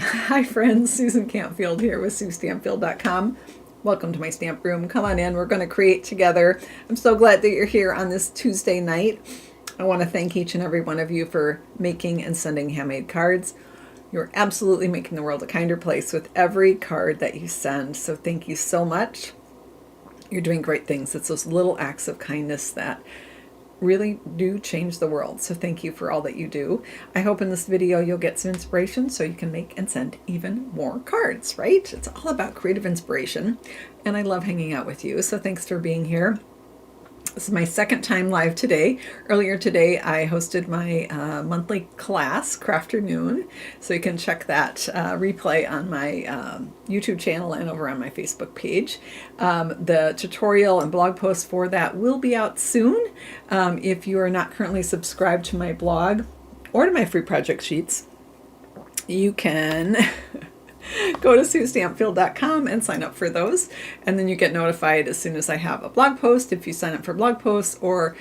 Hi friends, Susan Campfield here with SueStampfield.com. Welcome to my stamp room. Come on in, we're going to create together. I'm so glad that you're here on this Tuesday night. I want to thank each and every one of you for making and sending handmade cards. You're absolutely making the world a kinder place with every card that you send. So thank you so much. You're doing great things. It's those little acts of kindness that really do change the world. So thank you for all that you do. I hope in this video you'll get some inspiration so you can make and send even more cards, right? It's all about creative inspiration, and I love hanging out with you. So thanks for being here. This is my second time live today. Earlier today, I hosted my monthly class, Crafternoon, so you can check that replay on my YouTube channel and over on my Facebook page. The tutorial and blog post for that will be out soon. If you are not currently subscribed to my blog or to my free project sheets, you can go to SueStampfield.com and sign up for those, and then you get notified as soon as I have a blog post if you sign up for blog posts, or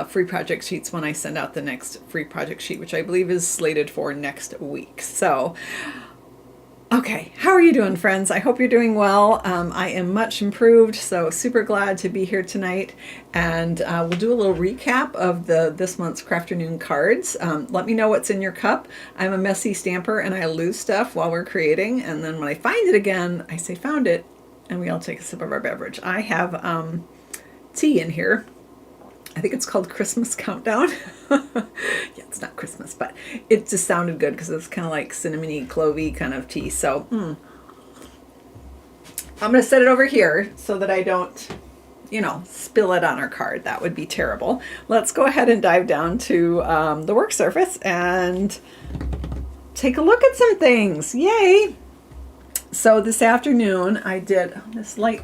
free project sheets when I send out the next free project sheet, which I believe is slated for next week. So okay, how are you doing, friends? I hope you're doing well. I am much improved, so super glad to be here tonight. And we'll do a little recap of this month's Crafternoon cards. Let me know what's in your cup. I'm a messy stamper, and I lose stuff while we're creating. And then when I find it again, I say found it, and we all take a sip of our beverage. I have tea in here. I think it's called Christmas Countdown. Yeah, it's not Christmas, but it just sounded good because it's kind of like cinnamony, clovey kind of tea. So I'm going to set it over here so that I don't, spill it on our card. That would be terrible. Let's go ahead and dive down to the work surface and take a look at some things. Yay! So this afternoon I did, this light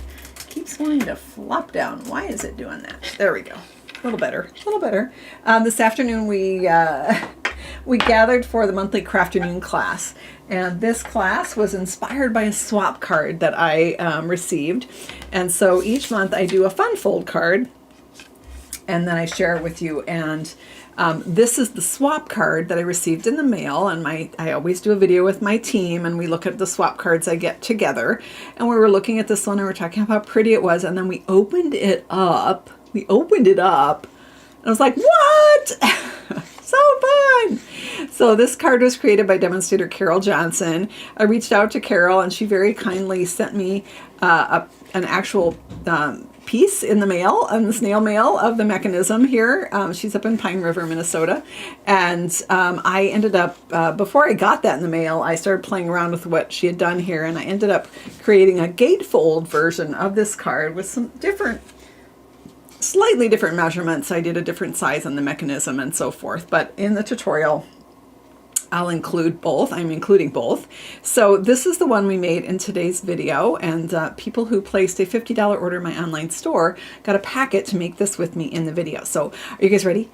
keeps wanting to flop down. Why is it doing that? There we go. A little better, a little better. This afternoon we gathered for the monthly Crafternoon class, and this class was inspired by a swap card that I received. And so each month I do a fun fold card, and then I share it with you. And this is the swap card that I received in the mail, and I always do a video with my team, and we look at the swap cards I get together. And we were looking at this one, and we were talking about how pretty it was, and then we opened it up. And I was like, what? So fun. So this card was created by demonstrator Carol Johnson. I reached out to Carol, and she very kindly sent me an actual piece in the mail, on the snail mail of the mechanism here. She's up in Pine River, Minnesota. And I ended up, before I got that in the mail, I started playing around with what she had done here, and I ended up creating a gatefold version of this card with some slightly different measurements. I did a different size on the mechanism and so forth, but in the tutorial I'll include both. I'm including both. So this is the one we made in today's video, and people who placed a $50 order in my online store got a packet to make this with me in the video. So are you guys ready?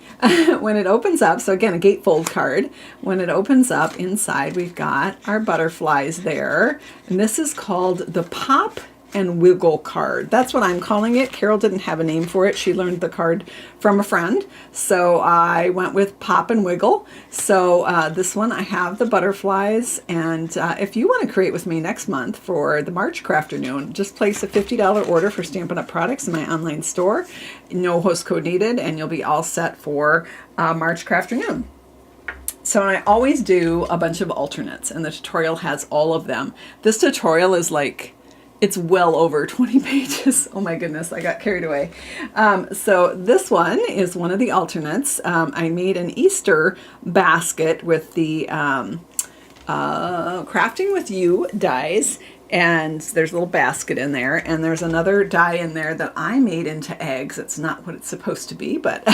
When it opens up, so again, a gatefold card. When it opens up, inside we've got our butterflies there, and this is called the Pop and Wiggle card. That's what I'm calling it. Carol didn't have a name for it. She learned the card from a friend, so I went with Pop and Wiggle. So this one, I have the butterflies, and if you want to create with me next month for the March Crafternoon, just place a $50 order for Stampin' Up! Products in my online store. No host code needed, and you'll be all set for March Crafternoon. So I always do a bunch of alternates, and the tutorial has all of them. This tutorial is like, it's well over 20 pages. Oh my goodness, I got carried away. So this one is one of the alternates. I made an Easter basket with the Crafting With You dies, and there's a little basket in there, and there's another die in there that I made into eggs. It's not what it's supposed to be, but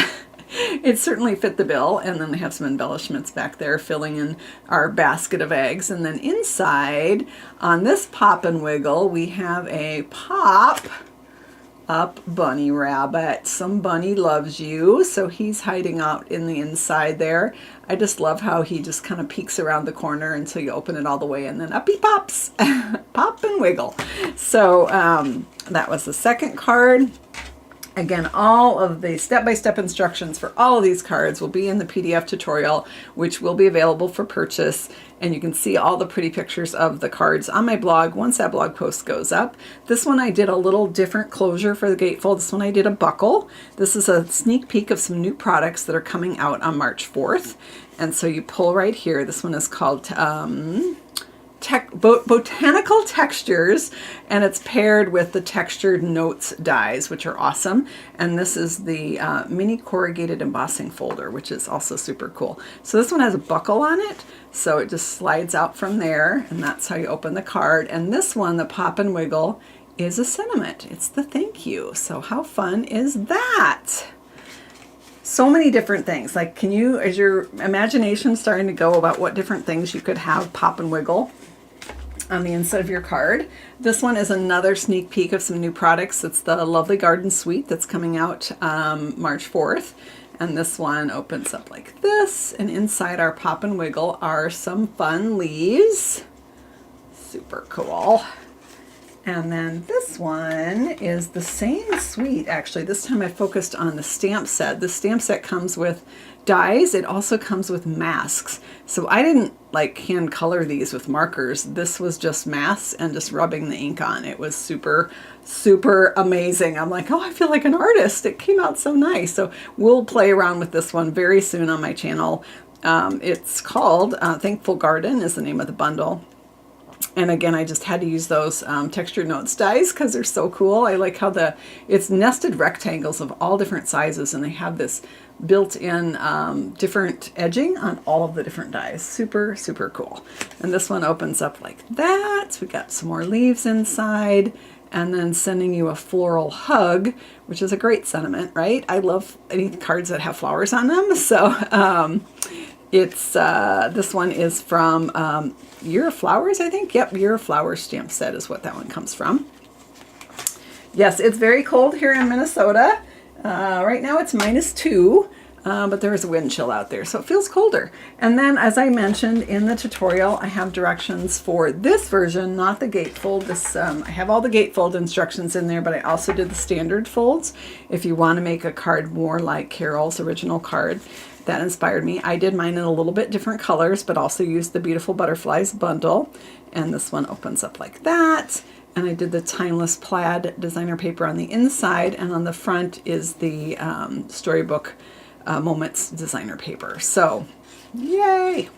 it certainly fit the bill. And then they have some embellishments back there filling in our basket of eggs. And then inside on this Pop and Wiggle, we have a pop up bunny rabbit. Some bunny loves you, so he's hiding out in the inside there. I just love how he just kind of peeks around the corner until you open it all the way, and then up he pops. Pop and Wiggle. So that was the second card. Again, all of the step-by-step instructions for all of these cards will be in the PDF tutorial, which will be available for purchase. And you can see all the pretty pictures of the cards on my blog once that blog post goes up. This one I did a little different closure for the gatefold. This one I did a buckle. This is a sneak peek of some new products that are coming out on March 4th. And so you pull right here. This one is called Botanical Textures, and it's paired with the Textured Notes dies, which are awesome. And this is the mini corrugated embossing folder, which is also super cool. So this one has a buckle on it, so it just slides out from there, and that's how you open the card. And this one, the Pop and Wiggle, is a sentiment. It's the thank you. So how fun is that? So many different things. Like, can you, is your imagination starting to go about what different things you could have pop and wiggle on the inside of your card? This one is another sneak peek of some new products. It's the Lovely Garden Suite that's coming out March 4th. And this one opens up like this. And inside our pop and wiggle are some fun leaves. Super cool. And then this one is the same suite, actually. This time I focused on the stamp set. The stamp set comes with dies. It also comes with masks. So I didn't like hand color these with markers. This was just masks and just rubbing the ink on. It was super, super amazing. I'm like, oh, I feel like an artist. It came out so nice. So we'll play around with this one very soon on my channel. It's called Thankful Garden is the name of the bundle. And again, I just had to use those Textured Notes dies because they're so cool. I like how it's nested rectangles of all different sizes, and they have this built-in different edging on all of the different dies. Super, super cool. And this one opens up like that. We got some more leaves inside, and then sending you a floral hug, which is a great sentiment, right? I love any cards that have flowers on them. So it's this one is from Year of Flowers, I think. Yep, Year of Flowers stamp set is what that one comes from. Yes, it's very cold here in Minnesota. Right now it's -2, but there is a wind chill out there, so it feels colder. And then, as I mentioned in the tutorial, I have directions for this version, not the gatefold. I have all the gatefold instructions in there, but I also did the standard folds. If you want to make a card more like Carol's original card, that inspired me. I did mine in a little bit different colors, but also used the Beautiful Butterflies bundle. And this one opens up like that. And I did the Timeless Plaid designer paper on the inside, and on the front is the Storybook Moments designer paper. So, yay!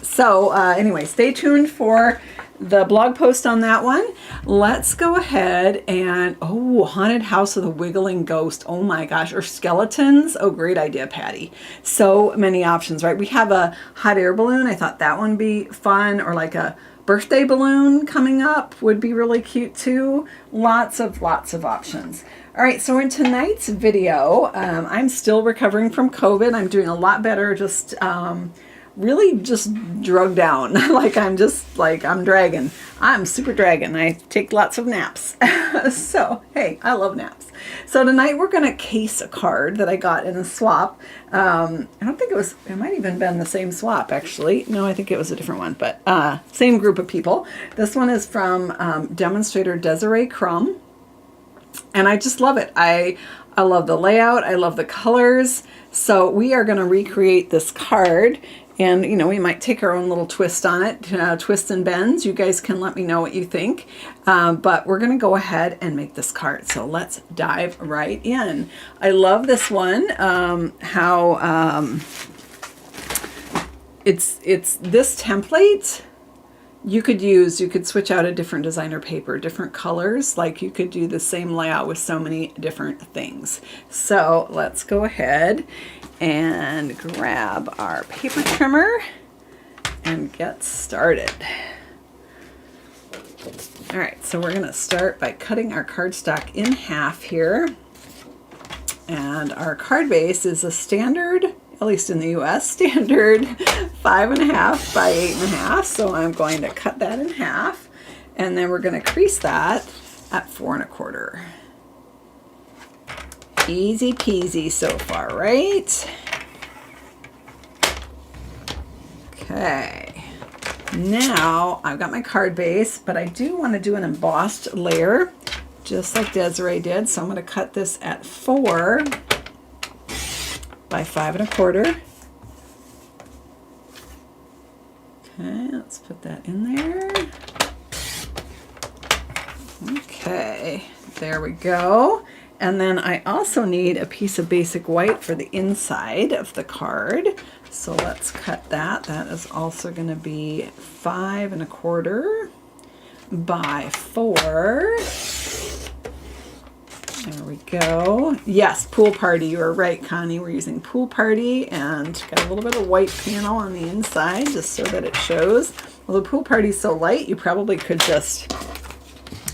So anyway, stay tuned for the blog post on that one. Let's go ahead and, Haunted House of the Wiggling Ghost. Oh my gosh, or skeletons. Oh, great idea, Patty. So many options, right? We have a hot air balloon. I thought that one would be fun, or like a birthday balloon coming up would be really cute too. Lots of options. All right, so in tonight's video, I'm still recovering from COVID. I'm doing a lot better, just really just drugged down. I'm dragging. I'm super dragging. I take lots of naps. So, hey, I love naps. So tonight we're going to case a card that I got in a swap. I don't think it might even been the same swap, actually. No, I think it was a different one, but same group of people. This one is from demonstrator Desiree Krum. And I just love it. I love the layout. I love the colors. So we are going to recreate this card. And, we might take our own little twist on it, twists and bends. You guys can let me know what you think. But we're going to go ahead and make this card. So let's dive right in. I love this one, it's this template. You could switch out a different designer paper, different colors. Like you could do the same layout with so many different things. So let's go ahead and grab our paper trimmer and get started. All right, so we're gonna start by cutting our cardstock in half here. And our card base is a standard, at least in the US, standard 5.5 by 8.5. So I'm going to cut that in half, and then we're going to crease that at 4.25. Easy peasy so far, right? Okay. Now I've got my card base, but I do want to do an embossed layer just like Desiree did. So I'm going to cut this at 4 by 5 1/4. Okay, let's put that in there. Okay, there we go. And then I also need a piece of basic white for the inside of the card. So let's cut that. That is also going to be 5 1/4 by 4. There we go. Yes, pool party. You were right, Connie. We're using pool party and got a little bit of white panel on the inside just so that it shows. Well, the pool party is so light, you probably could just,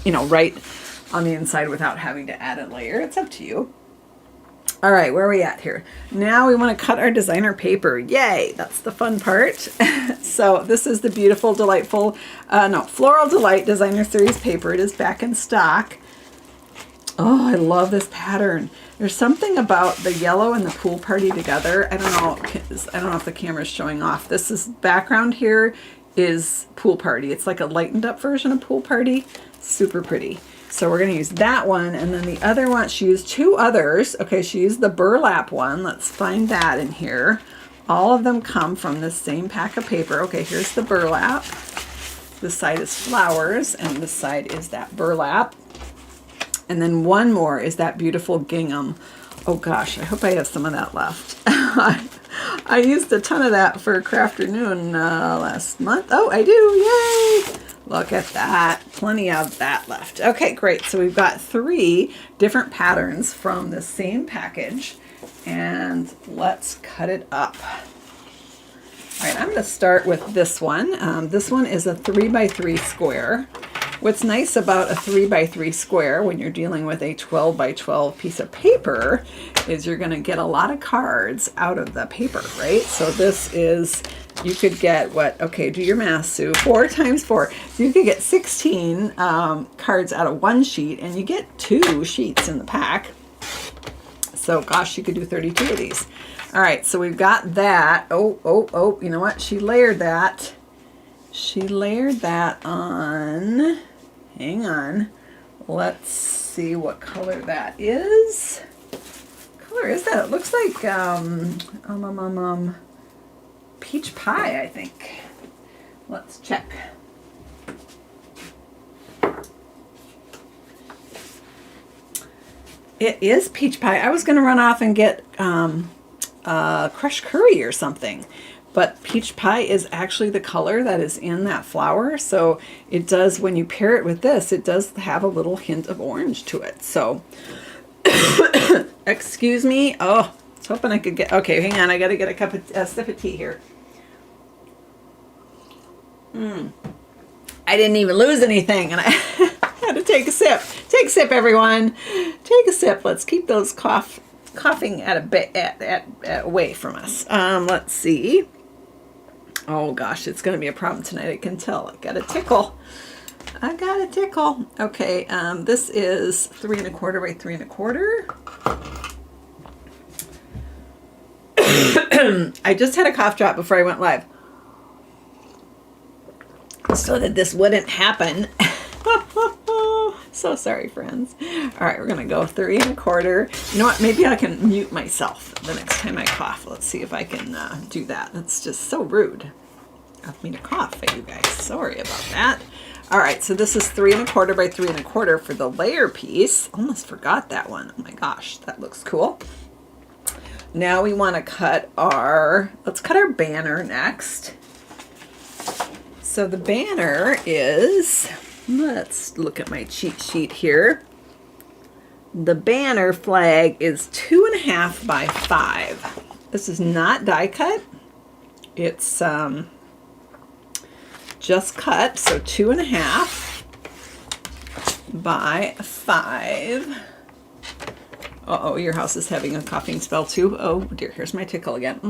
write on the inside without having to add a layer. It's up to you. All right, where are we at here? Now we want to cut our designer paper. Yay, that's the fun part. So this is the beautiful, delightful, Floral Delight Designer Series paper. It is back in stock. Oh, I love this pattern. There's something about the yellow and the pool party together. I don't know if the camera's showing off. This is background here is pool party. It's like a lightened up version of pool party. Super pretty. So we're going to use that one. And then the other one, she used 2 others. Okay, she used the burlap one. Let's find that in here. All of them come from this same pack of paper. Okay, here's the burlap. This side is flowers and this side is that burlap. And then one more is that beautiful gingham. Oh gosh, I hope I have some of that left. I used a ton of that for Crafternoon last month. Oh, I do, yay! Look at that, plenty of that left. Okay, great, so we've got 3 different patterns from the same package, and let's cut it up. All right, I'm gonna start with this one. This one is a 3 by 3 square. What's nice about a 3 by 3 square when you're dealing with a 12 by 12 piece of paper is you're going to get a lot of cards out of the paper, right? So this is, you could get do your math, Sue, 4 times 4. So you could get 16 cards out of one sheet, and you get 2 sheets in the pack. So gosh, you could do 32 of these. All right, so we've got that. Oh, you know what? She layered that. She layered that on... Hang on. Let's see what color that is. What color is that? It looks like peach pie, I think. Let's check. It is peach pie. I was going to run off and get crushed curry or something. But peach pie is actually the color that is in that flower. So it does, when you pair it with this, it does have a little hint of orange to it. So, excuse me. Oh, I was hoping I could get, okay, hang on. I got to get a sip of tea here. I didn't even lose anything. And I had to take a sip. Take a sip, everyone. Take a sip. Let's keep those coughing at a bit away from us. Let's see. Oh gosh, it's going to be a problem tonight. I can tell. I got a tickle. Okay, this is 3 1/4 by 3 1/4. I just had a cough drop before I went live, so that this wouldn't happen. So sorry, friends. All right, we're gonna go 3 1/4. You know what? Maybe I can mute myself the next time I cough. Let's see if I can do that. That's just so rude of me to cough at you guys. Sorry about that. All right, so this is 3 1/4 by 3 1/4 for the layer piece. Almost forgot that one. Oh my gosh, that looks cool. Now we want to cut let's cut our banner next. So the banner is, let's look at my cheat sheet here. The banner flag is 2.5 by 5. This is not die cut. It's just cut, so 2.5 by 5. Uh-oh, your house is having a coughing spell too. Oh dear, here's my tickle again.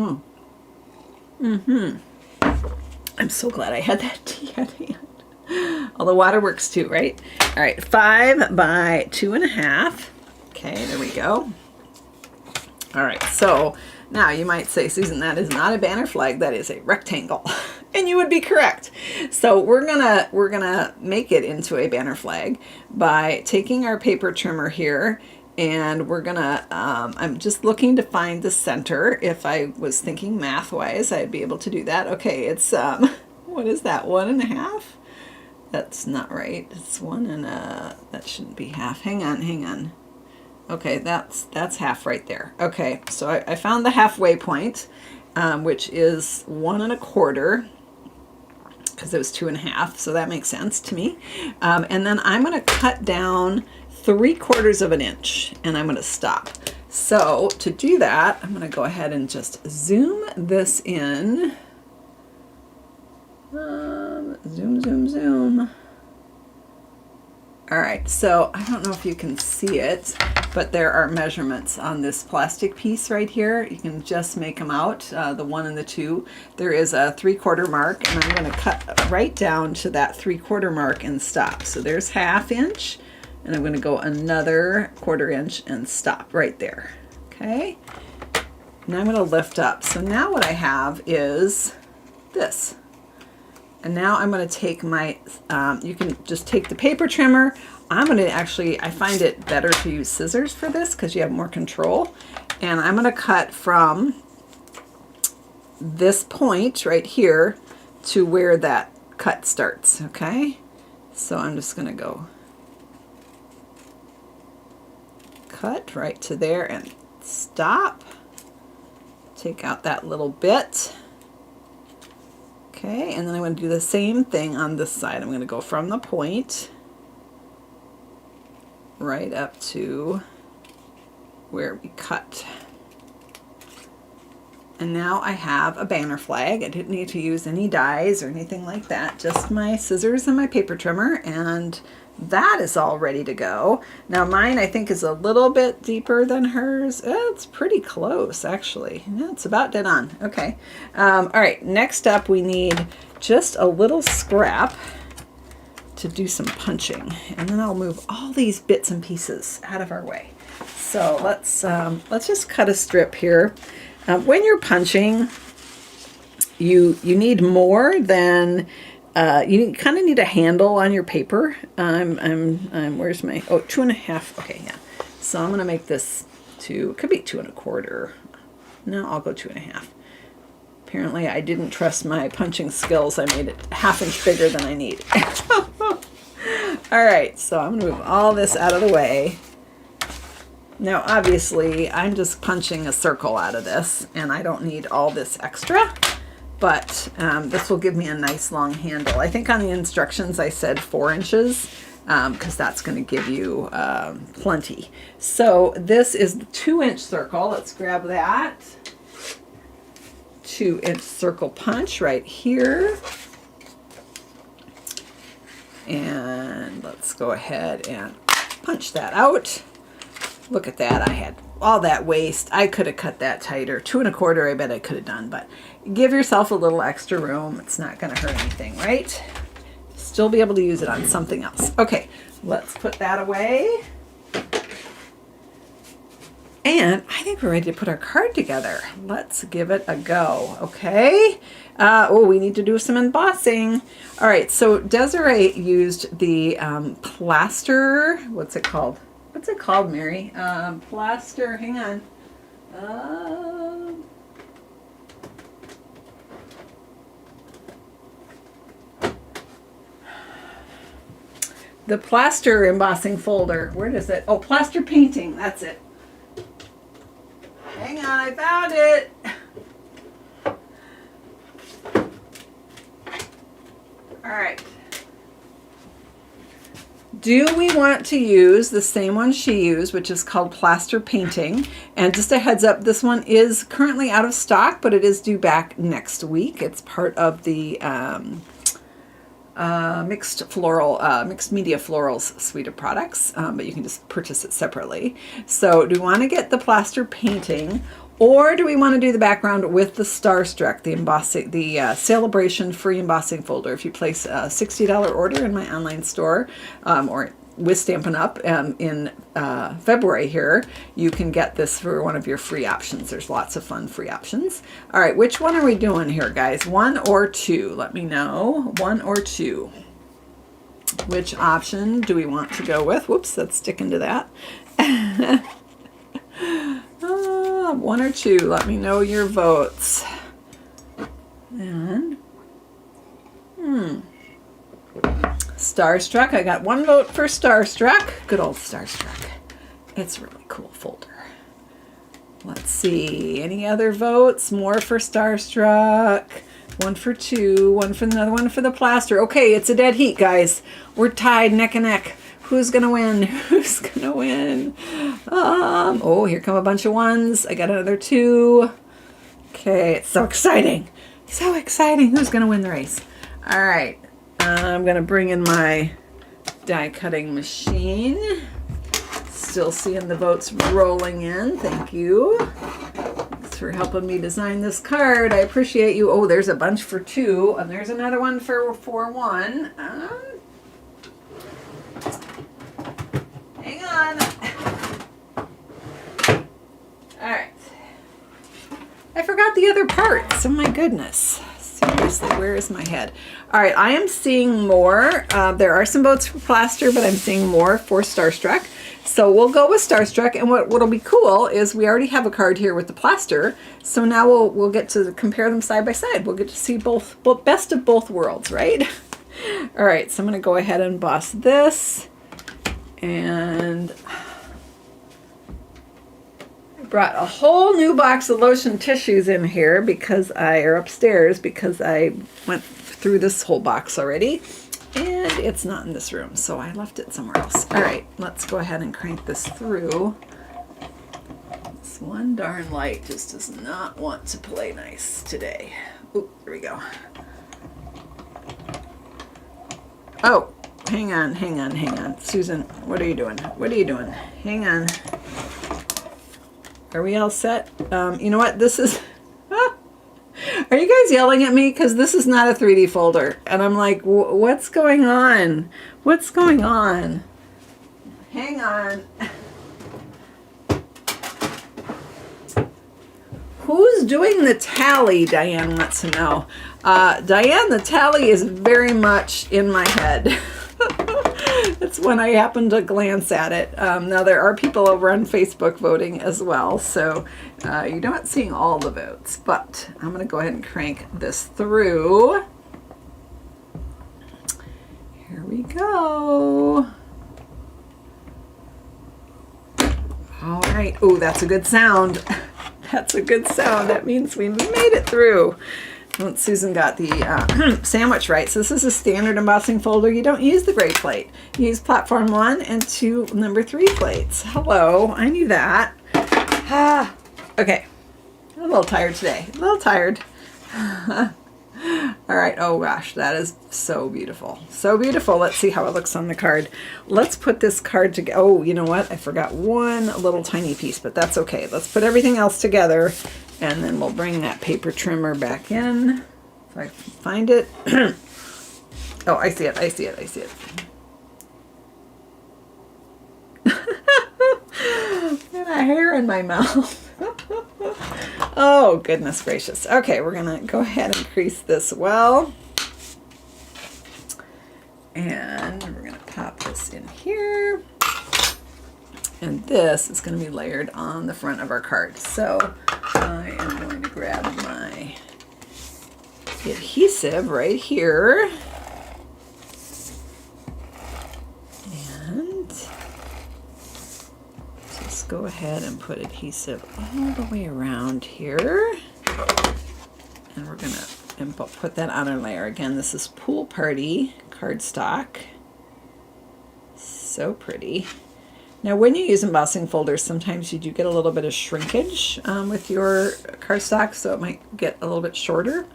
I'm so glad I had that tea at hand. All the water works too, right? All right, 5 by 2.5. Okay, there we go. All right, so now you might say, Susan, that is not a banner flag, that is a rectangle. And you would be correct. So we're gonna make it into a banner flag by taking our paper trimmer here, and we're gonna I'm just looking to find the center. If I was thinking math wise, I'd be able to do that. Okay, it's what is that, 1.5? That's not right. It's that shouldn't be half. Hang on. Okay, that's half right there. Okay, so I found the halfway point, which is 1.25, because it was 2.5, so that makes sense to me. And then I'm going to cut down 3/4 of an inch, and I'm going to stop. So to do that, I'm going to go ahead and just zoom this in. Zoom. All right, so I don't know if you can see it, but there are measurements on this plastic piece right here. You can just make them out, the 1 and the 2. There is a 3/4 mark, and I'm going to cut right down to that 3/4 mark and stop. So there's 1/2 inch, and I'm going to go another 1/4 inch and stop right there. Okay, and I'm going to lift up. So now what I have is this. And now I'm going to take my, you can just take the paper trimmer. I'm going to I find it better to use scissors for this because you have more control. And I'm going to cut from this point right here to where that cut starts, okay? So I'm just going to go cut right to there and stop. Take out that little bit. Okay, and then I'm going to do the same thing on this side. I'm going to go from the point right up to where we cut. And now I have a banner flag. I didn't need to use any dies or anything like that, just my scissors and my paper trimmer, and that is all ready to go. Now mine I think is a little bit deeper than hers. It's pretty close actually. Yeah, it's about dead on. Okay. All right, next up we need just a little scrap to do some punching, and then I'll move all these bits and pieces out of our way. So let's just cut a strip here. When you're punching, you need more than you kind of need a handle on your paper. Where's my 2.5? Okay, yeah. So I'm gonna make this it could be 2.25. No, I'll go 2.5. Apparently, I didn't trust my punching skills. I made it 1/2 inch bigger than I need. All right, so I'm gonna move all this out of the way. Now, obviously, I'm just punching a circle out of this, and I don't need all this extra, but this will give me a nice long handle. I think on the instructions I said 4 inches, because that's going to give you plenty. So this is the 2-inch circle. Let's grab that. 2-inch circle punch right here. And let's go ahead and punch that out. Look at that. I had all that waste. I could have cut that tighter. 2.25 I bet I could have done, but give yourself a little extra room. It's not going to hurt anything, right? Still be able to use it on something else. Okay, let's put that away. And I think we're ready to put our card together. Let's give it a go, okay? We need to do some embossing. All right, so Desiree used the plaster, what's it called? What's it called, Mary? Plaster, hang on. The plaster embossing folder. Where is it? Oh, plaster painting. That's it. Hang on, I found it. All right. Do we want to use the same one she used, which is called plaster painting? And just a heads up, this one is currently out of stock, but it is due back next week. It's part of the mixed media florals suite of products, but you can just purchase it separately. So do we want to get the plaster painting, or do we want to do the background with the Starstruck, the embossing, the Celebration free embossing folder? If you place a $60 order in my online store, or with Stampin' Up! In February here, you can get this for one of your free options. There's lots of fun free options. All right, which one are we doing here, guys? 1 or 2? Let me know. 1 or 2? Which option do we want to go with? Whoops, that's sticking to that. 1 or 2? Let me know your votes. And Starstruck. I got 1 vote for Starstruck. Good old Starstruck. It's a really cool folder. Let's see. Any other votes? More for Starstruck. 1 for 2. 1 for another one for the plaster. Okay, it's a dead heat, guys. We're tied neck and neck. Who's gonna win? Who's gonna win? Oh, here come a bunch of 1s. I got another 2. Okay, it's so exciting. So exciting. Who's gonna win the race? All right. I'm going to bring in my die cutting machine. Still seeing the votes rolling in. Thank you. Thanks for helping me design this card. I appreciate you. Oh, there's a bunch for 2, and there's another one for 1. Hang on. All right. I forgot the other parts. Oh my goodness. Seriously, where is my head? All right, I am seeing more. There are some votes for plaster, but I'm seeing more for Starstruck. So we'll go with Starstruck. And what'll be cool is we already have a card here with the plaster. So now we'll get to compare them side by side. We'll get to see both best of both worlds, right? All right, so I'm going to go ahead and emboss this. And brought a whole new box of lotion tissues in here because upstairs because I went through this whole box already and it's not in this room, so I left it somewhere else. All right, let's go ahead and crank this through. This one darn light just does not want to play nice today. Ooh, there we go. Oh, hang on. Susan, what are you doing? Hang on. Are we all set? You know what? This is... Are you guys yelling at me? Because this is not a 3D folder. And I'm like, what's going on? What's going on? Hang on. Who's doing the tally? Diane wants to know. Diane, the tally is very much in my head. It's when I happen to glance at it. Now there are people over on Facebook voting as well, so you're not seeing all the votes, but I'm going to go ahead and crank this through. Here we go. All right. Oh, that's a good sound. That's a good sound. That means we made it through. Once Susan got the sandwich right. So this is a standard embossing folder. You don't use the gray plate. You use platform 1 and 2 number 3 plates. Hello, I knew that. Okay, I'm a little tired today. A little tired. All right, oh gosh, that is so beautiful. So beautiful. Let's see how it looks on the card. Let's put this card together. Oh, you know what? I forgot one little tiny piece, but that's okay. Let's put everything else together. And then we'll bring that paper trimmer back in. If I find it. Oh, I see it. And a hair in my mouth. Oh, goodness gracious. Okay, we're going to go ahead and crease this well. And we're going to pop this in here. And this is going to be layered on the front of our card. So I am going to grab my adhesive right here. And just go ahead and put adhesive all the way around here. And we're going to put that on our layer. Again, this is Pool Party cardstock. So pretty. Now, when you use embossing folders, sometimes you do get a little bit of shrinkage with your cardstock, so it might get a little bit shorter.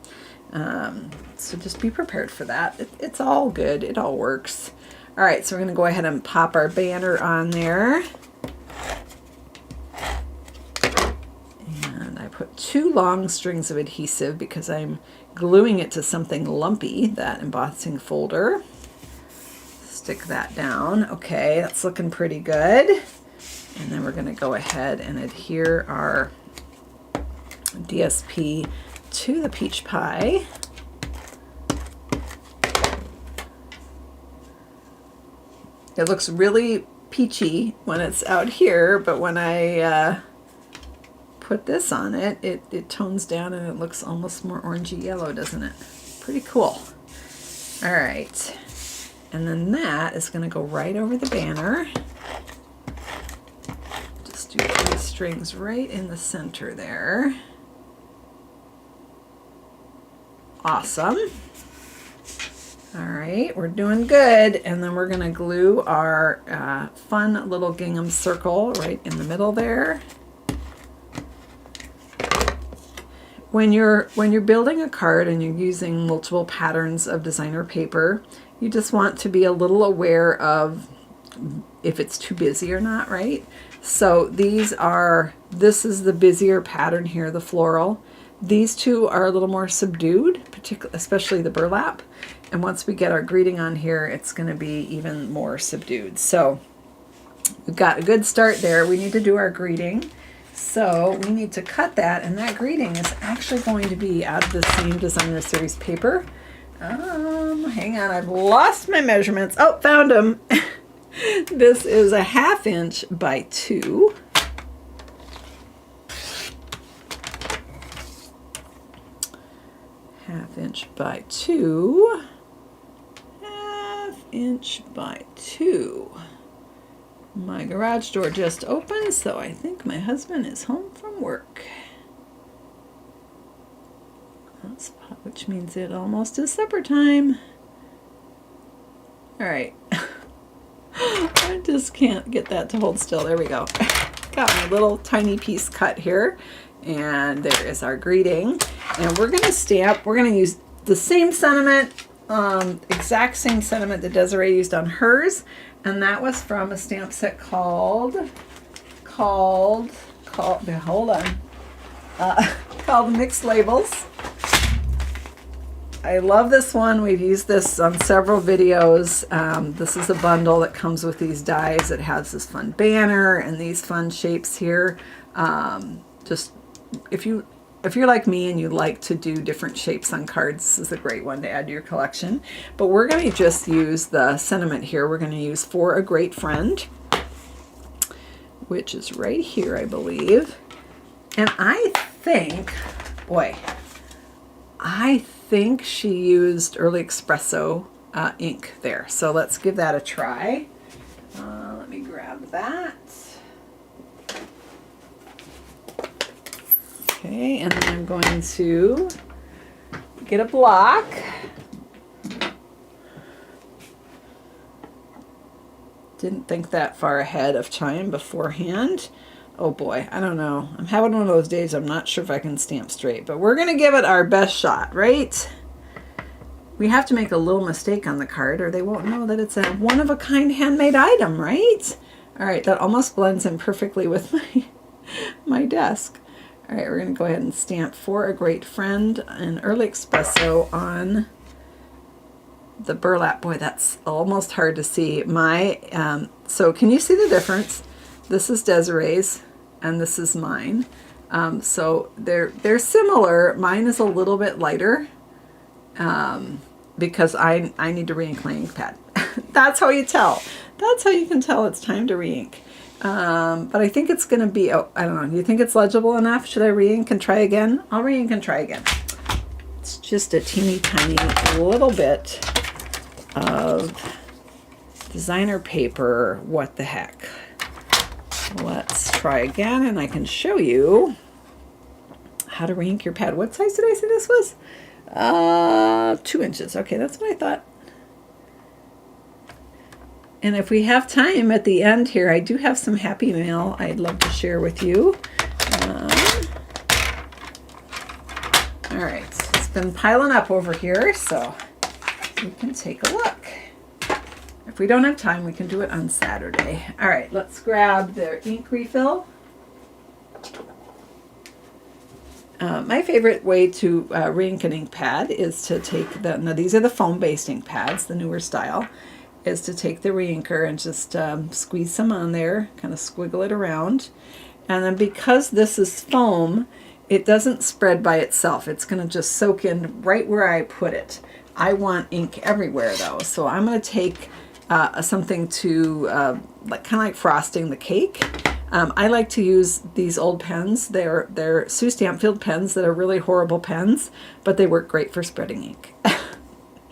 So just be prepared for that. It's all good. It all works. All right, so we're going to go ahead and pop our banner on there. And I put 2 long strings of adhesive because I'm gluing it to something lumpy, that embossing folder. stick that down. Okay, that's looking pretty good. And then we're going to go ahead and adhere our DSP to the peach pie. It looks really peachy when it's out here, but when I put this on it, it tones down and it looks almost more orangey yellow, doesn't it? Pretty cool. All right. And then that is going to go right over the banner. Just do 3 strings right in the center there. Awesome. All right, we're doing good. And then we're going to glue our fun little gingham circle right in the middle there. When you're building a card and you're using multiple patterns of designer paper, you just want to be a little aware of if it's too busy or not, right? So this is the busier pattern here, the floral. These two are a little more subdued, especially the burlap. And once we get our greeting on here, it's going to be even more subdued. So we've got a good start there. We need to do our greeting. So we need to cut that, and that greeting is actually going to be out of the same designer series paper. Hang on, I've lost my measurements. Oh, found them. This is a 1/2 inch by 2. Half inch by 2. 1/2 inch by 2. My garage door just opened, so I think my husband is home from work. Which means it almost is supper time. All right. I just can't get that to hold still. There we go. Got my little tiny piece cut here. And there is our greeting. And we're going to stamp. We're going to use the same sentiment, exact same sentiment that Desiree used on hers. And that was from a stamp set called Mixed Labels. I love this one. We've used this on several videos. This is a bundle that comes with these dies. It has this fun banner and these fun shapes here. Just if you're like me and you like to do different shapes on cards, this is a great one to add to your collection. But we're going to just use the sentiment here. We're going to use For a Great Friend, which is right here, I believe. And I think she used Early Espresso ink there. So let's give that a try. Let me grab that. Okay, and then I'm going to get a block. Didn't think that far ahead of time beforehand. Oh boy, I don't know. I'm having one of those days. I'm not sure if I can stamp straight, but we're going to give it our best shot, right? We have to make a little mistake on the card or they won't know that it's a one-of-a-kind handmade item, right? All right, that almost blends in perfectly with my desk. All right, we're going to go ahead and stamp For a Great Friend and Early Espresso on the burlap. Boy, that's almost hard to see. So can you see the difference? This is Desiree's and this is mine. So they're similar. Mine is a little bit lighter because I need to re-ink my ink pad. That's how you tell. That's how you can tell it's time to re-ink. But I think it's going to be, I don't know. Do you think it's legible enough? Should I re-ink and try again? I'll re-ink and try again. It's just a teeny tiny little bit of designer paper. What the heck? Let's try again and I can show you how to re-ink your pad. What size did I say this was? 2 inches. Okay, that's what I thought. And if we have time at the end here, I do have some happy mail I'd love to share with you. All right, it's been piling up over here, so we can take a look. If we don't have time, we can do it on Saturday. All right, let's grab the ink refill. My favorite way to re-ink an ink pad is to take now these are the foam-based ink pads, the newer style. is to take the reinker and just squeeze some on there, kind of squiggle it around. And then because this is foam, it doesn't spread by itself. It's going to just soak in right where I put it. I want ink everywhere though, so I'm going to take something to kind of like frosting the cake. I like to use these old pens. They're Sue Stampfield pens that are really horrible pens, but they work great for spreading ink.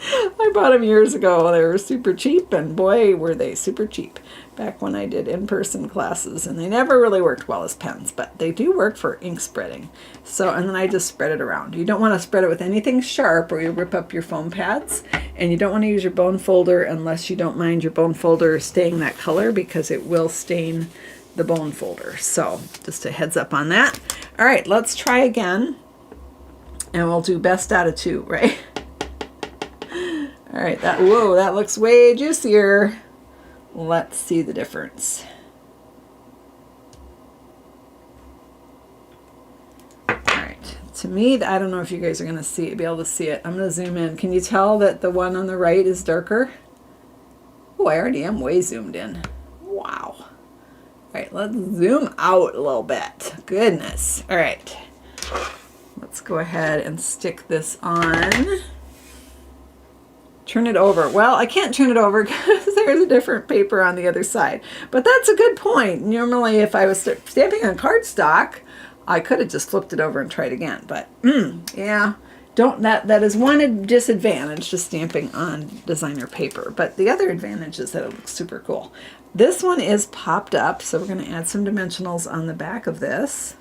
I bought them years ago. They were super cheap, and boy, were they super cheap back when I did in-person classes, and they never really worked well as pens, but they do work for ink spreading. So, and then I just spread it around. You don't want to spread it with anything sharp or you rip up your foam pads, and you don't want to use your bone folder unless you don't mind your bone folder staying that color, because it will stain the bone folder. So just a heads up on that. All right, let's try again, and we'll do best out of 2, right? All right, whoa, that looks way juicier. Let's see the difference. All right, to me, I don't know if you guys are going to be able to see it. I'm going to zoom in. Can you tell that the one on the right is darker? Oh, I already am way zoomed in. Wow. All right, let's zoom out a little bit. Goodness. All right, let's go ahead and stick this on. Turn it over. Well, I can't turn it over because there's a different paper on the other side. But that's a good point. Normally, if I was stamping on cardstock, I could have just flipped it over and tried again. But yeah, that is one disadvantage to stamping on designer paper. But the other advantage is that it looks super cool. This one is popped up, so we're going to add some dimensionals on the back of this.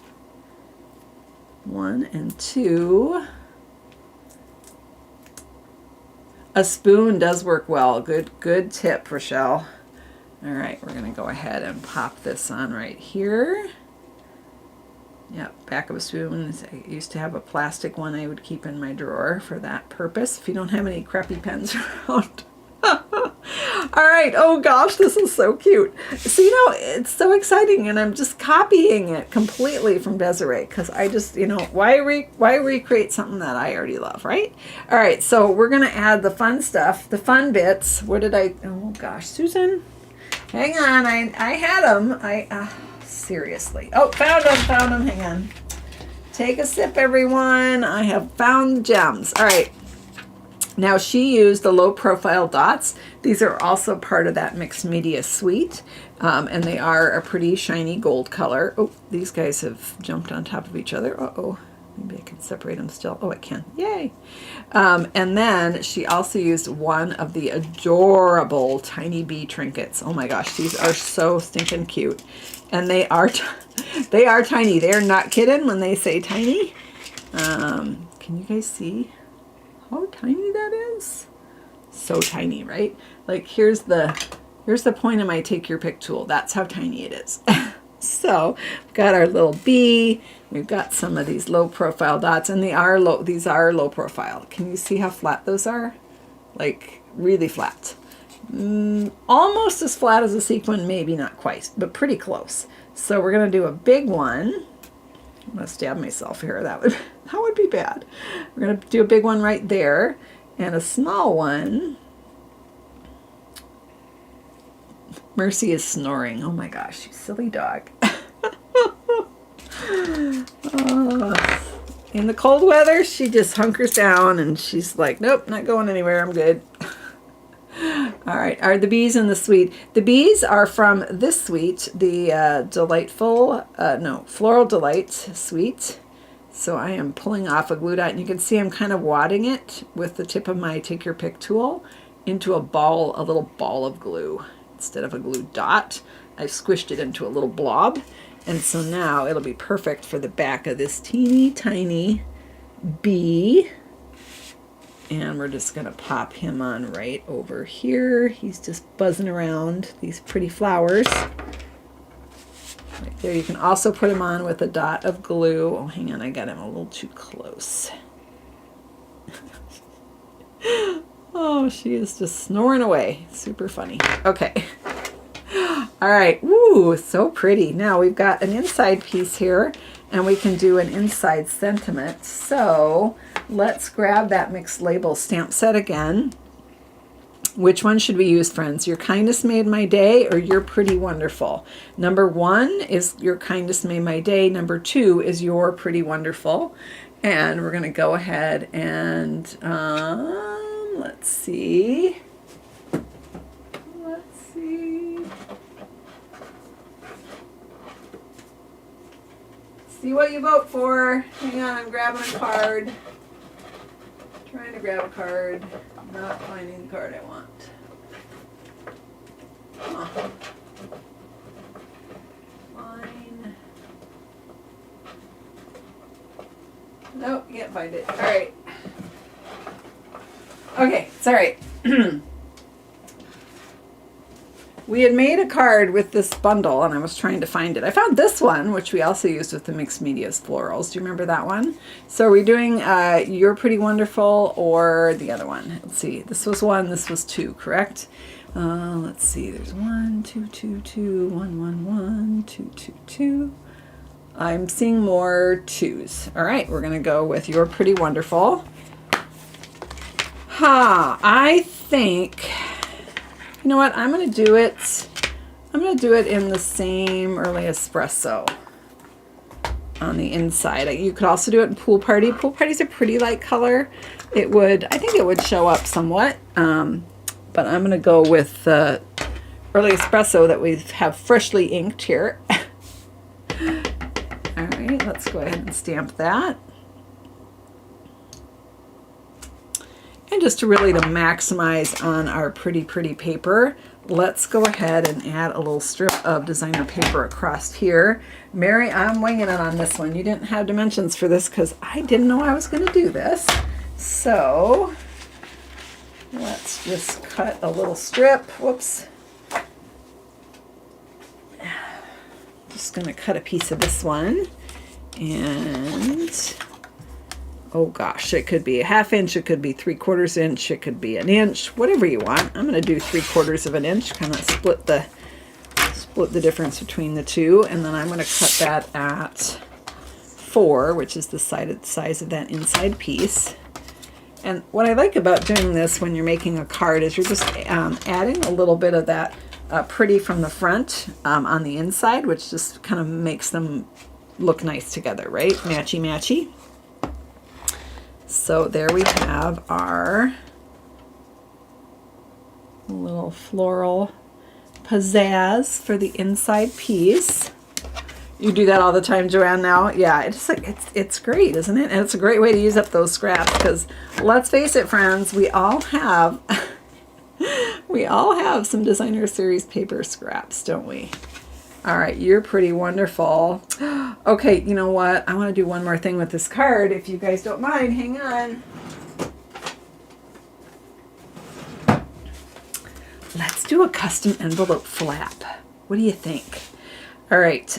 1 and 2. A spoon does work well. Good tip, Rochelle. All right, we're going to go ahead and pop this on right here. Yep, back of a spoon. I used to have a plastic one I would keep in my drawer for that purpose if you don't have any crappy pens around. All right, oh gosh, this is so cute. So, it's so exciting, and I'm just copying it completely from Desiree, because I just, why recreate something that I already love, right? All right, so we're going to add the fun stuff, the fun bits. Oh gosh, Susan, hang on, I had them. Seriously. Oh, found them, hang on. Take a sip, everyone. I have found gems. All right. Now, she used the low profile dots. These are also part of that mixed media suite, and they are a pretty shiny gold color. Oh, these guys have jumped on top of each other. Uh-oh, maybe I can separate them still. Oh, I can. Yay. And then she also used one of the adorable tiny bee trinkets. Oh my gosh, these are so stinking cute. And they are tiny. They're not kidding when they say tiny. Can you guys see how tiny that is? So tiny, right? Like here's the point of my take your pick tool. That's how tiny it is. So we've got our little bee. We've got some of these low profile dots, and these are low profile. Can you see how flat those are? Like really flat. Almost as flat as a sequin, maybe not quite, but pretty close. So we're gonna do a big one. I'm gonna stab myself here. That would be bad. We're gonna do a big one right there, and a small one. Mercy is snoring. Oh my gosh, you silly dog. In the cold weather, she just hunkers down and she's like, nope, not going anywhere. I'm good. All right, are the bees in the suite? The bees are from this suite, the Floral Delight suite. So I am pulling off a glue dot, and you can see I'm kind of wadding it with the tip of my take your pick tool into a little ball of glue. Instead of a glue dot, I squished it into a little blob. And so now it'll be perfect for the back of this teeny tiny bee. And we're just going to pop him on right over here. He's just buzzing around these pretty flowers. Right there. You can also put him on with a dot of glue. Oh, hang on. I got him a little too close. Oh, she is just snoring away. Super funny. Okay. All right. Woo, so pretty. Now we've got an inside piece here, and we can do an inside sentiment. So let's grab that mixed label stamp set again. Which one should we use, friends? Your kindness made my day or you're pretty wonderful? Number 1 is your kindness made my day. Number 2 is you're pretty wonderful. And we're going to go ahead and let's see. See what you vote for. Hang on, I'm grabbing a card. Trying to grab a card. Not finding the card I want. Huh. Fine. Nope, can't find it. All right. Okay, it's all right. We had made a card with this bundle, and I was trying to find it. I found this one, which we also used with the Mixed Medias Florals. Do you remember that one? So are we doing You're Pretty Wonderful or the other one? Let's see. This was 1, this was 2, correct? Let's see. There's 1, 2, 2, 2, 1, 1, 1, 2, 2, 2. I'm seeing more 2s. All right, we're going to go with You're Pretty Wonderful. I think... You know what? I'm going to do it. I'm going to do it in the same early espresso on the inside. You could also do it in Pool Party. Pool Party's a pretty light color. I think it would show up somewhat. But I'm going to go with the early espresso that we have freshly inked here. All right, let's go ahead and stamp that. And just to really maximize on our pretty paper, let's go ahead and add a little strip of designer paper across here. Mary, I'm winging it on this one. You didn't have dimensions for this because I didn't know I was going to do this. So let's just cut a little strip. Whoops. Just going to cut a piece of this one. And... oh gosh, it could be a 1/2 inch, it could be 3/4 inch, it could be 1 inch, whatever you want. I'm going to do 3/4 of an inch, kind of split the difference between the two, and then I'm going to cut that at 4, which is the size of that inside piece. And what I like about doing this when you're making a card is you're just adding a little bit of that pretty from the front on the inside, which just kind of makes them look nice together, right? Matchy matchy. So there we have our little floral pizzazz for the inside piece. You do that all the time, Joanne, now? Yeah, it's great, isn't it? And it's a great way to use up those scraps because let's face it, friends, we all have some designer series paper scraps, don't we? All right, You're Pretty Wonderful. Okay, you know what? I want to do one more thing with this card, if you guys don't mind. Hang on. Let's do a custom envelope flap. What do you think? All right,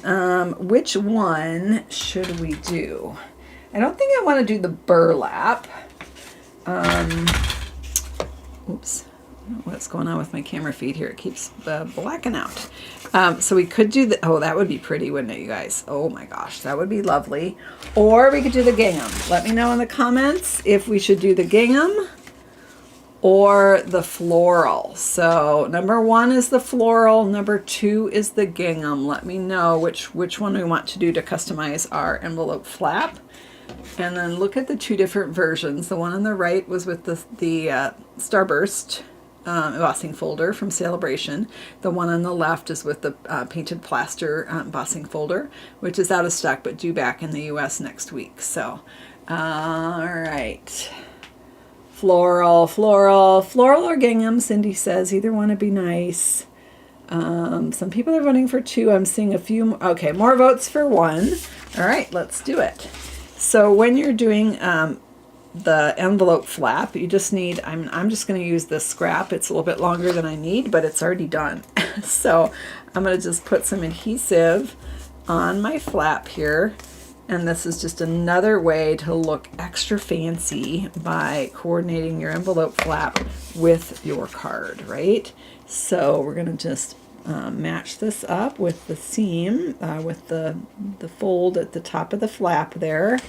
which one should we do? I don't think I want to do the burlap. Oops. I don't know what's going on with my camera feed here. It keeps blacking out. So we could do the, oh, that would be pretty, wouldn't it, you guys? Oh my gosh, that would be lovely. Or we could do the gingham. Let me know in the comments if we should do the gingham or the floral. So number 1 is the floral. Number 2 is the gingham. Let me know which one we want to do to customize our envelope flap. And then look at the 2 different versions. The one on the right was with the Starburst embossing folder from Celebration. The one on the left is with the painted plaster embossing folder, which is out of stock but due back in the US next week. So, all right. Floral or gingham, Cindy says. Either one would be nice. Some people are voting for 2. I'm seeing a few. Okay, more votes for 1. All right, let's do it. So when you're doing the envelope flap, you just need, I'm just going to use this scrap. It's a little bit longer than I need, but it's already done. So I'm going to just put some adhesive on my flap here. And this is just another way to look extra fancy by coordinating your envelope flap with your card, right? So we're going to just match this up with the seam, with the fold at the top of the flap there.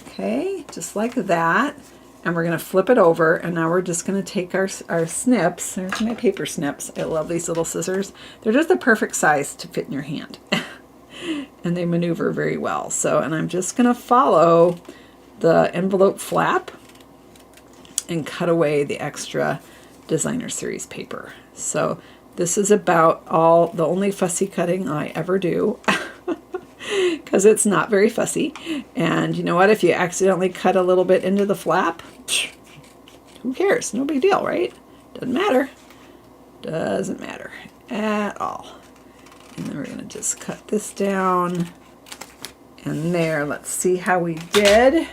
Okay, just like that. and we're going to flip it over, and now we're just going to take our snips. There's my paper snips. I love these little scissors. They're just the perfect size to fit in your hand. And they maneuver very well. So, and I'm just going to follow the envelope flap and cut away the extra designer series paper. So this is about the only fussy cutting I ever do, because it's not very fussy. And you know what? If you accidentally cut a little bit into the flap, who cares? No big deal, right? Doesn't matter. Doesn't matter at all. And then we're going to just cut this down. And there, let's see how we did.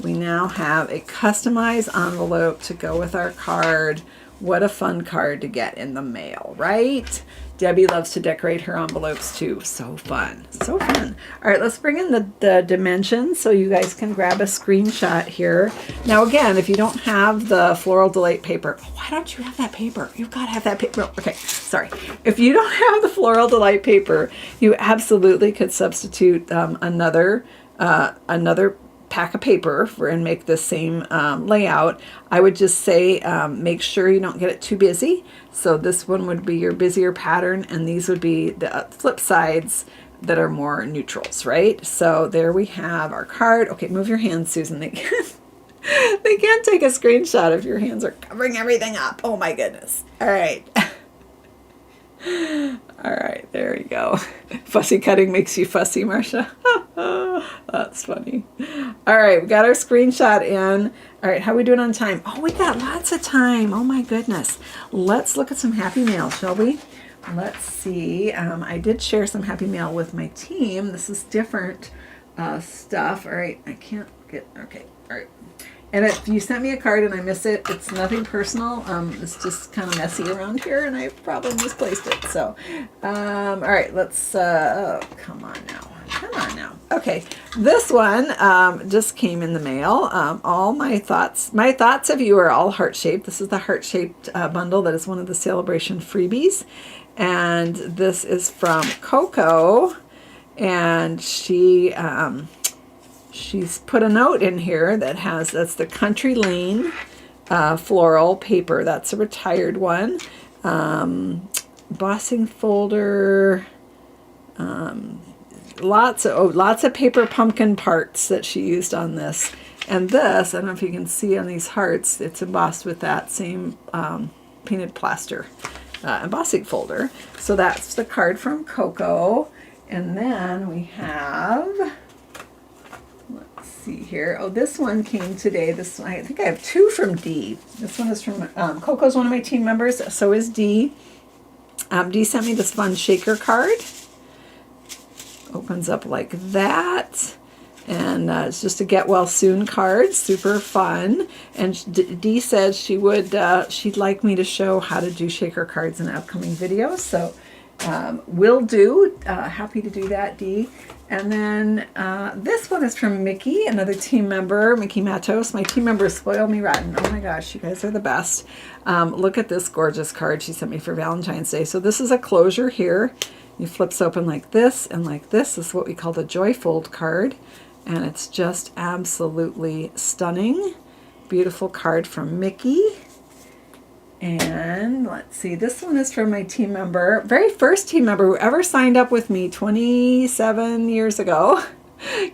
We now have a customized envelope to go with our card. What a fun card to get in the mail, right? Debbie loves to decorate her envelopes too. So fun. So fun. All right, let's bring in the dimensions so you guys can grab a screenshot here. Now again, if you don't have the Floral Delight paper, why don't you have that paper? You've got to have that paper. Okay, sorry. If you don't have the Floral Delight paper, you absolutely could substitute another pack of paper and make the same layout. I would just say make sure you don't get it too busy. So this one would be your busier pattern, and these would be the flip sides that are more neutrals, right? So there we have our card. Okay, move your hands, Susan. They can't take a screenshot if your hands are covering everything up. Oh my goodness. All right. All right, there you go. Fussy cutting makes you fussy, Marcia. That's funny. All right, we got our screenshot in. All right, how are we doing on time? Oh, we got lots of time. Oh my goodness. Let's look at some Happy Mail, shall we? Let's see. I did share some Happy Mail with my team. This is different stuff. All right, I can't get, okay, all right. And if you sent me a card and I miss it, it's nothing personal. It's just kind of messy around here, and I probably misplaced it. So, all right, let's, come on now. Come on now. Okay, this one just came in the mail. All my thoughts of you are all heart-shaped. This is the heart-shaped bundle that is one of the celebration freebies. And this is from Coco, and she's put a note in here that's the Country Lane floral paper. That's a retired one. Embossing folder. Lots of paper pumpkin parts that she used on this. And this, I don't know if you can see on these hearts, it's embossed with that same painted plaster embossing folder. So that's the card from Coco. And then we have, let's see here. Oh, this one came today. This one, I think I have two from Dee. This one is from, Coco's one of my team members. So is Dee. Dee sent me this fun shaker card. Opens up like that, and it's just a get well soon card. Super fun. And Dee said she'd like me to show how to do shaker cards in an upcoming video, so will do. Happy to do that, Dee. And then this one is from Mickey, another team member, Mickey Matos. My team members spoil me rotten. Oh my gosh, you guys are the best. Look at this gorgeous card she sent me for Valentine's Day. So this is a closure here. It flips open like this and like this. This is what we call the Joy Fold card. And it's just absolutely stunning. Beautiful card from Mickey. And let's see, this one is from my team member, very first team member who ever signed up with me 27 years ago,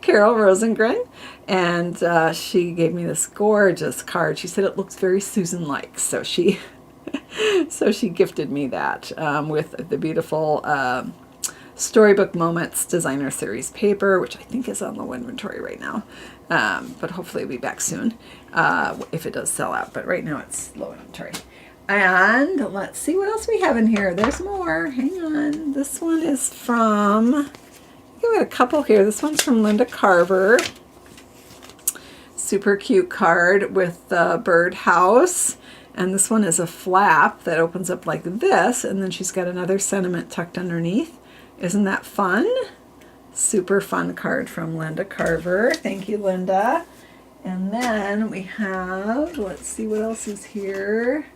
Carol Rosengren. And she gave me this gorgeous card. She said it looks very Susan-like. So she gifted me that with the beautiful Storybook Moments Designer Series paper, which I think is on low inventory right now. But hopefully it'll be back soon if it does sell out. But right now it's low inventory. And let's see what else we have in here. There's more. Hang on. This one is from, I think we got a couple here. This one's from Linda Carver. Super cute card with the birdhouse. And this one is a flap that opens up like this, and then she's got another sentiment tucked underneath. Isn't that fun? Super fun card from Linda Carver. Thank you, Linda. And then we have, let's see what else is here.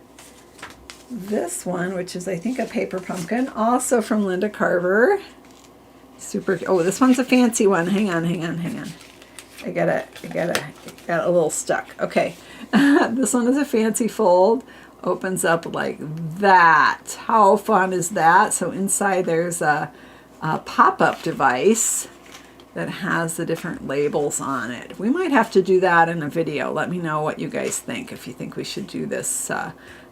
This one, which is I think a paper pumpkin, also from Linda Carver. Super, oh, this one's a fancy one. Hang on. I got a little stuck. Okay. This one is a fancy fold. Opens up like that. How fun is that? So inside there's a pop-up device that has the different labels on it. We might have to do that in a video. Let me know what you guys think, if you think we should do this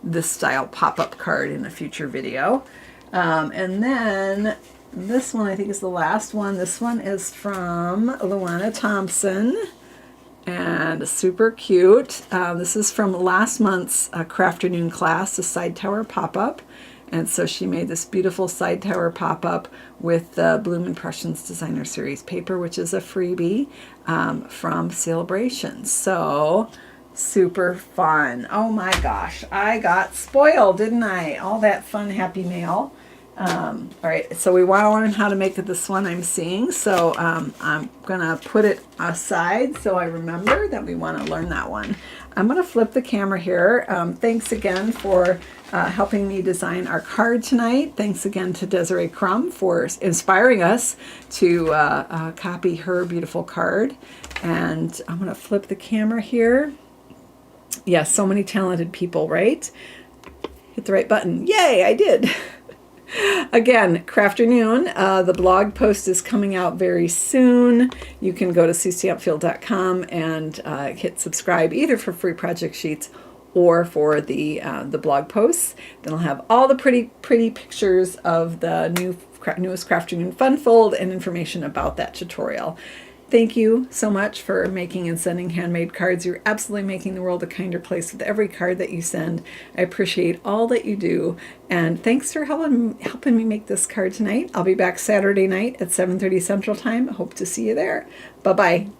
this style pop-up card in a future video. And then this one I think is the last one. This one is from Luana Thompson and super cute. This is from last month's Crafternoon class, the side tower pop-up. And so she made this beautiful side tower pop-up with the Bloom Impressions Designer Series paper, which is a freebie from Celebration. So super fun. Oh my gosh, I got spoiled, didn't I? All that fun, happy mail. All right, so we want to learn how to make this one I'm seeing. So I'm going to put it aside so I remember that we want to learn that one. I'm going to flip the camera here. Thanks again for helping me design our card tonight. Thanks again to Desiree Krum for inspiring us to copy her beautiful card. And I'm going to flip the camera here. Yeah, so many talented people, right? Hit the right button. Yay, I did. Again, Crafternoon, the blog post is coming out very soon. You can go to suestampfield.com and hit subscribe either for free project sheets or for the blog posts. Then I'll have all the pretty pictures of the newest Crafternoon Fun Fold and information about that tutorial. Thank you so much for making and sending handmade cards. You're absolutely making the world a kinder place with every card that you send. I appreciate all that you do. And thanks for helping me make this card tonight. I'll be back Saturday night at 7:30 Central Time. Hope to see you there. Bye-bye.